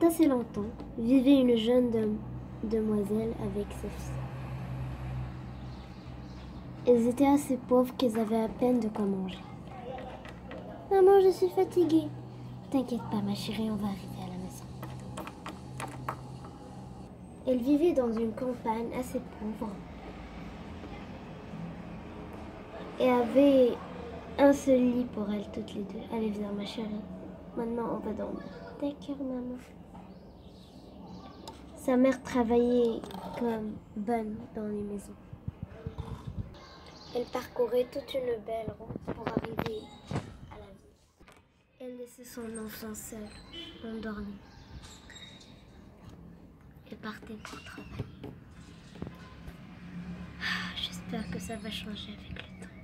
assez longtemps, vivait une jeune demoiselle avec sa fille. Elles étaient assez pauvres qu'elles avaient à peine de quoi manger. Maman, je suis fatiguée. T'inquiète pas, ma chérie, on va arriver à la maison. Elles vivaient dans une campagne assez pauvre et avaient un seul lit pour elles toutes les deux. Allez, viens, ma chérie. Maintenant, on va dormir. D'accord, maman. Sa mère travaillait comme bonne dans les maisons. Elle parcourait toute une belle route pour arriver à la ville. Elle laissait son enfant seul, endormi. Elle partait pour travailler. J'espère que ça va changer avec le temps.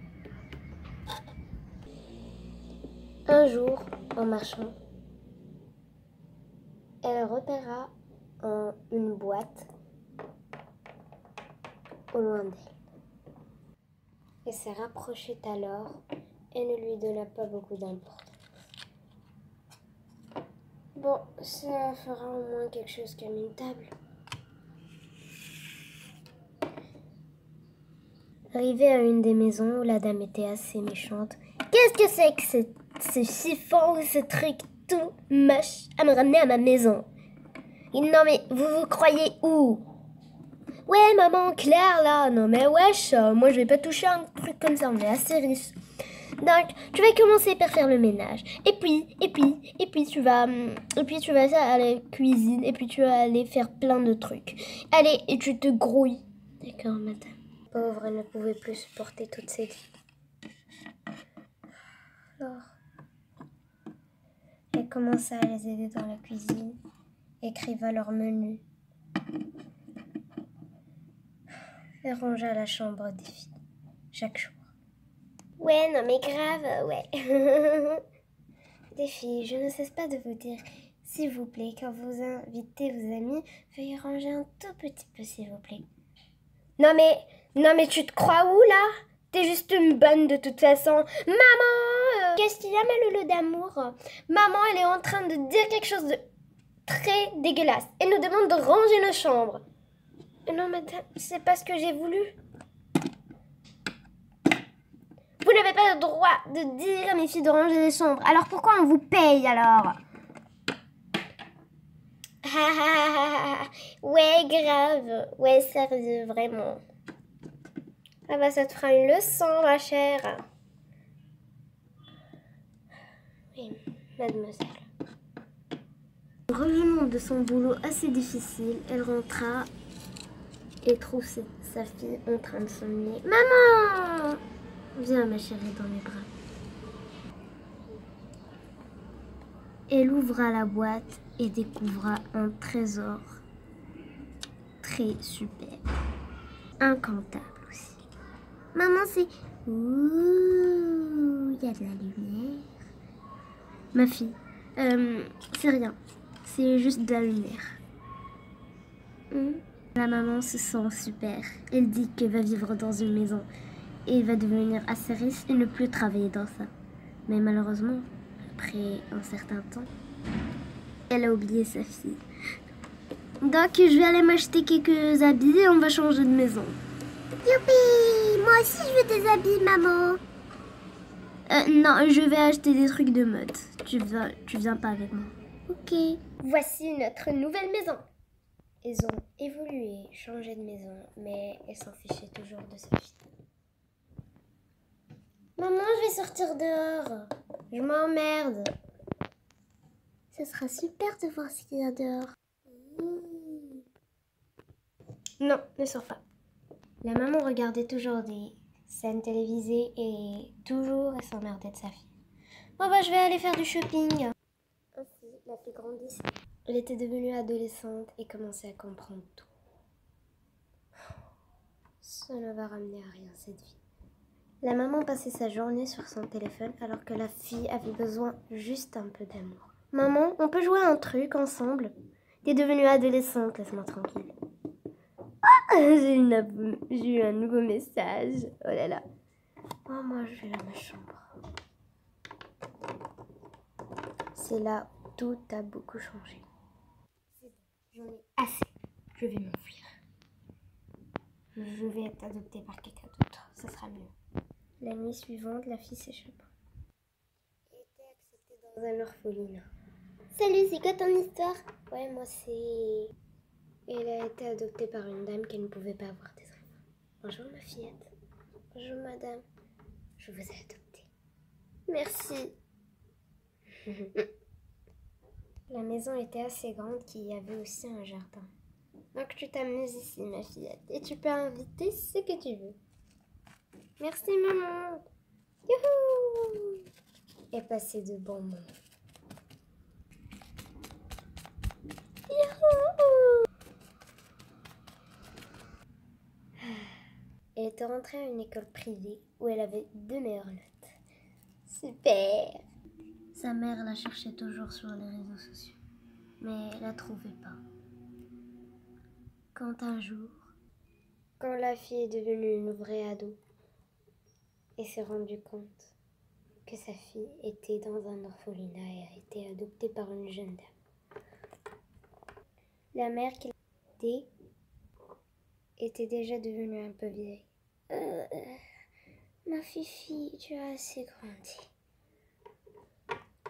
Un jour, en marchant, elle repéra une boîte au loin d'elle. Elle s'est rapprochée alors et ne lui donna pas beaucoup d'importance. Bon, ça fera au moins quelque chose comme une table. Arrivée à une des maisons où la dame était assez méchante. Qu'est-ce que c'est que ce chiffon, ce truc tout moche à me ramener à ma maison? Non mais, vous croyez où? Ouais maman, Claire là. Non mais wesh, moi je vais pas toucher un truc comme ça, on est assez riche. Donc, tu vas commencer par faire le ménage. Et puis tu vas à la cuisine. Et puis tu vas aller faire plein de trucs. Allez, et tu te grouilles. D'accord, madame. Pauvre, elle ne pouvait plus supporter toutes ces vies. Alors, elle commença à les aider dans la cuisine. Écriva leur menu. Elle rangea la chambre des filles. Chaque jour. Ouais, non mais grave, ouais. Les filles, je ne cesse pas de vous dire, s'il vous plaît, quand vous invitez vos amis, veuillez ranger un tout petit peu, s'il vous plaît. Non mais tu te crois où là? T'es juste une bonne de toute façon. Maman, qu'est-ce qu'il y a, ma loulou d'amour? Maman, elle est en train de dire quelque chose de très dégueulasse. Elle nous demande de ranger nos chambres. Non madame, c'est pas ce que j'ai voulu. Vous n'avez pas le droit de dire à mes filles de ranger les chambres. Alors pourquoi on vous paye alors? Ouais, grave. Ouais, sérieux, vraiment. Ah bah ça te fera une leçon, ma chère. Oui, mademoiselle. Revenant de son boulot assez difficile, elle rentra et trouve sa fille en train de s'ennuyer. Maman! Viens, ma chérie, dans mes bras. Elle ouvra la boîte et découvra un trésor très super. Incantable aussi. Maman, c'est... Ouh, il y a de la lumière. Ma fille, c'est rien. C'est juste de la lumière. La maman se sent super. Elle dit qu'elle va vivre dans une maison et va devenir assez riche et ne plus travailler dans ça. Mais malheureusement, après un certain temps, elle a oublié sa fille. Donc je vais aller m'acheter quelques habits et on va changer de maison. Youpi! Moi aussi je veux des habits, maman. Non, je vais acheter des trucs de mode. Tu viens pas avec moi. Ok. Voici notre nouvelle maison. Ils ont évolué, changé de maison, mais elle s'en fichait toujours de sa fille. Maman, je vais sortir dehors. Je m'emmerde. Ce sera super de voir ce qu'il y a dehors. Non, ne sors pas. La maman regardait toujours des scènes télévisées et toujours elle s'emmerdait de sa fille. Bon bah je vais aller faire du shopping. Ainsi, la fille grandissait. Elle était devenue adolescente et commençait à comprendre tout. Ça ne va ramener à rien cette vie. La maman passait sa journée sur son téléphone alors que la fille avait besoin juste un peu d'amour. Maman, on peut jouer à un truc ensemble? T'es devenue adolescente, laisse-moi tranquille. Ah, j'ai eu un nouveau message. Oh là là. Oh, moi, je vais à ma chambre. C'est là où tout a beaucoup changé. J'en ai assez. Je vais m'enfuir. Je vais être adoptée par quelqu'un d'autre. Ça sera mieux. La nuit suivante, la fille s'échappe. Elle était acceptée dans un orphelinat. Salut, c'est quoi ton histoire? Ouais, moi c'est... Elle a été adoptée par une dame qui ne pouvait pas avoir des enfants. Bonjour ma fillette. Bonjour madame. Je vous ai adoptée. Merci. La maison était assez grande qu'il y avait aussi un jardin. Donc tu t'amuses ici ma fillette. Et tu peux inviter ce que tu veux. Merci maman. Youhou! Et passer de bons moments. Youhou! Elle était rentrée à une école privée où elle avait 2 meilleures notes. Super! Sa mère la cherchait toujours sur les réseaux sociaux, mais elle la trouvait pas. Quand un jour, Quand la fille est devenue une vraie ado et s'est rendue compte que sa fille était dans un orphelinat et a été adoptée par une jeune dame. La mère qui l'a était déjà devenue un peu vieille. Ma fifi, tu as assez grandi.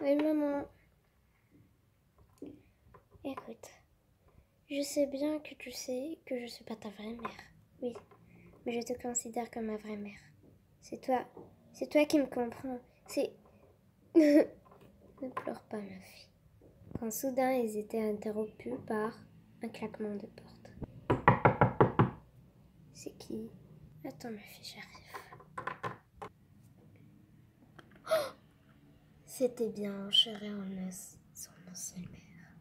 Oui, maman. Écoute, je sais bien que tu sais que je suis pas ta vraie mère. Oui, mais je te considère comme ma vraie mère. C'est toi qui me comprends. C'est... Ne pleure pas, ma fille. Quand soudain ils étaient interrompus par un claquement de porte. C'est qui? Attends, ma fille, j'arrive. Oh, c'était bien, chair et en os, son ancienne mère.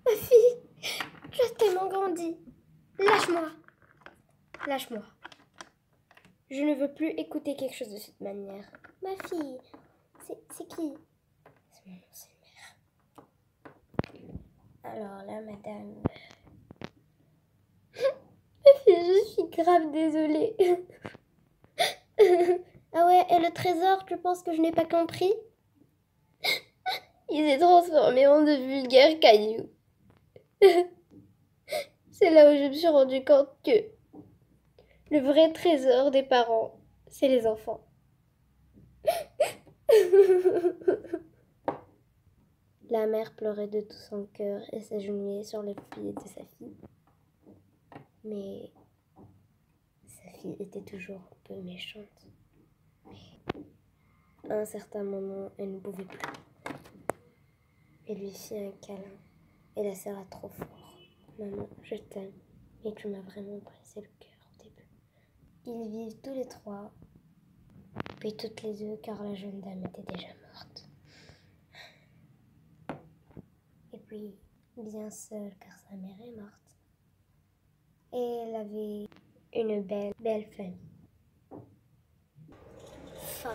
Ma fille, tu as tellement grandi. Lâche-moi. Lâche-moi. Je ne veux plus écouter quelque chose de cette manière. Ma fille, c'est qui? C'est mon ancienne mère. Alors là, madame... Ma fille, je suis grave désolée. Ah ouais, et le trésor, tu penses que je n'ai pas compris? Il s'est transformé en de vulgaires cailloux. C'est là où je me suis rendu compte que le vrai trésor des parents, c'est les enfants. La mère pleurait de tout son cœur et s'agenouillait sur les pieds de sa fille. Mais sa fille était toujours un peu méchante. À un certain moment, elle ne pouvait plus. Elle lui fit un câlin et la serra trop fort. Maman, je t'aime, mais tu m'as vraiment brisé le cœur au début. Ils vivent tous les 3, puis toutes les 2, car la jeune dame était déjà morte. Et puis, bien seule, car sa mère est morte. Et elle avait une belle famille. Fin.